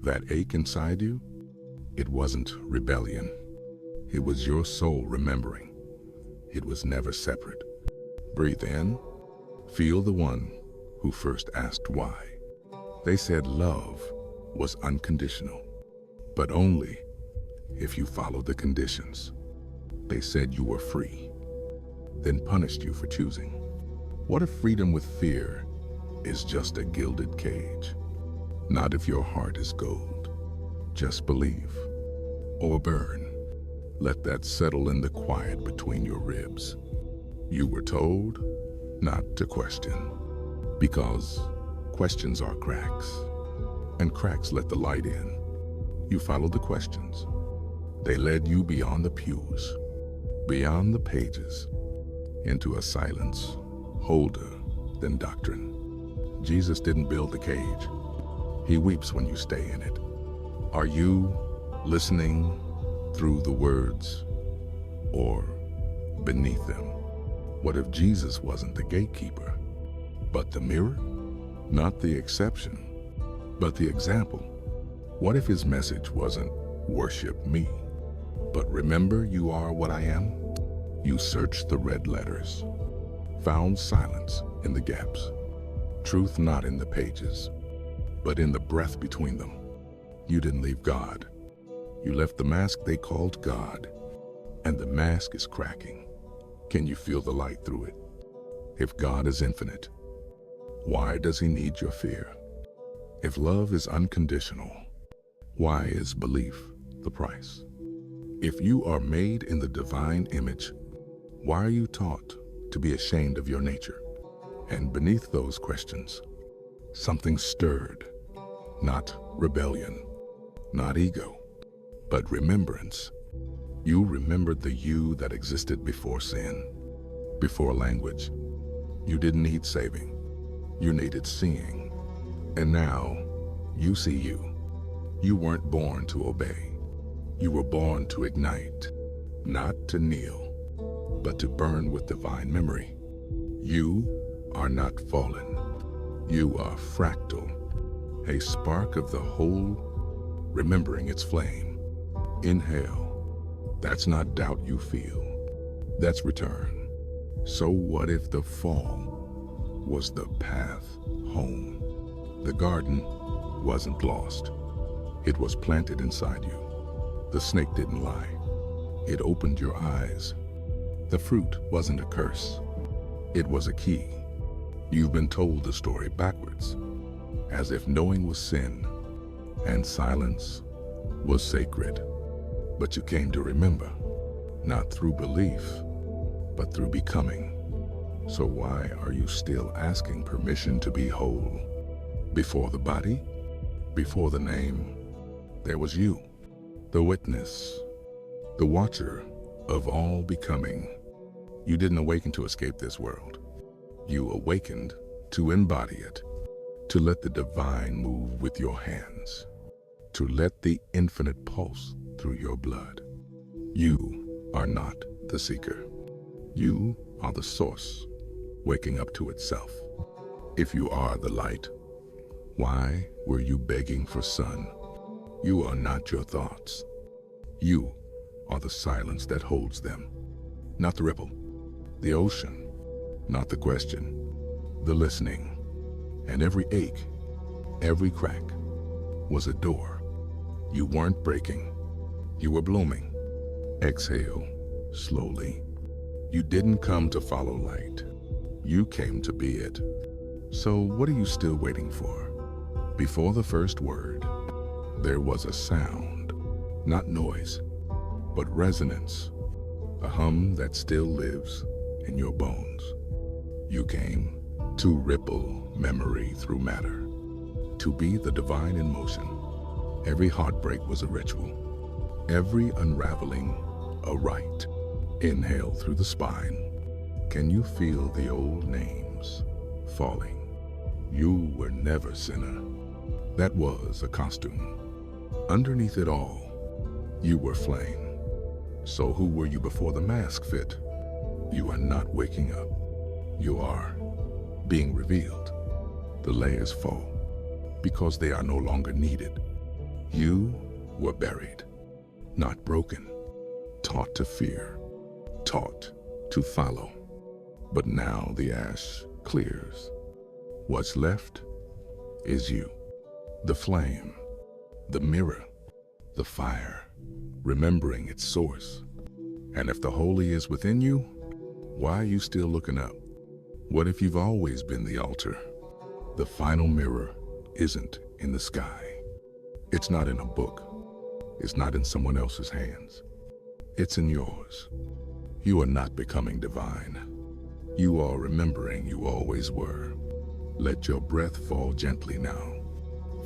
That ache inside you, it wasn't rebellion. It was your soul remembering. It was never separate. Breathe in. Feel the one who first asked why. They said love was unconditional, but only if you followed the conditions. They said you were free, then punished you for choosing. What if freedom with fear is just a gilded cage? Not if your heart is gold. Just believe or burn. Let that settle in the quiet between your ribs. You were told not to question, because questions are cracks, and cracks let the light in. You followed the questions. They led you beyond the pews, beyond the pages, into a silence older than doctrine. Jesus didn't build the cage. He weeps when you stay in it. Are you listening through the words or beneath them? What if Jesus wasn't the gatekeeper, but the mirror? Not the exception, but the example. What if his message wasn't worship me, but remember you are what I am? You searched the red letters, found silence in the gaps, truth not in the pages, but in the breath between them. You didn't leave God. You left the mask they called God, and the mask is cracking. Can you feel the light through it? If God is infinite, why does he need your fear? If love is unconditional, why is belief the price? If you are made in the divine image, why are you taught to be ashamed of your nature? And beneath those questions, something stirred. Not rebellion, not ego, but remembrance. You remembered the you that existed before sin, before language. You didn't need saving. You needed seeing. And now you see you. You weren't born to obey. You were born to ignite, not to kneel, but to burn with divine memory. You are not fallen. You are fractal, a spark of the whole, remembering its flame. Inhale. That's not doubt you feel. That's return. So what if the fall was the path home? The garden wasn't lost. It was planted inside you. The snake didn't lie. It opened your eyes. The fruit wasn't a curse. It was a key. You've been told the story backwards, as if knowing was sin and silence was sacred. But you came to remember, not through belief, but through becoming. So why are you still asking permission to be whole? Before the body, before the name, there was you, the witness, the watcher of all becoming. You didn't awaken to escape this world. You awakened to embody it, to let the divine move with your hands, to let the infinite pulse through your blood. You are not the seeker. You are the source, waking up to itself. If you are the light, why were you begging for sun? You are not your thoughts. You are the silence that holds them, not the ripple, the ocean, not the question, the listening. And every ache, every crack was a door. You weren't breaking, you were blooming. Exhale slowly. You didn't come to follow light. You came to be it. So what are you still waiting for? Before the first word, there was a sound, not noise, but resonance, a hum that still lives in your bones. You came to ripple memory through matter, to be the divine in motion. Every heartbreak was a ritual, every unraveling a rite. Inhale through the spine. Can you feel the old names falling? You were never sinner. That was a costume. Underneath it all, you were flame. So who were you before the mask fit? You are not waking up. You are being revealed. The layers fall because they are no longer needed. You were buried, not broken, taught to fear, taught to follow. But now the ash clears. What's left is you, the flame, the mirror, the fire, remembering its source. And if the holy is within you, why are you still looking up? What if you've always been the altar? The final mirror isn't in the sky. It's not in a book. It's not in someone else's hands. It's in yours. You are not becoming divine. You are remembering you always were. Let your breath fall gently now.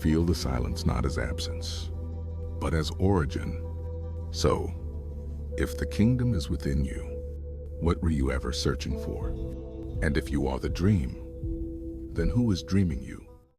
Feel the silence not as absence, but as origin. So, if the kingdom is within you, what were you ever searching for? And if you are the dream, then who is dreaming you?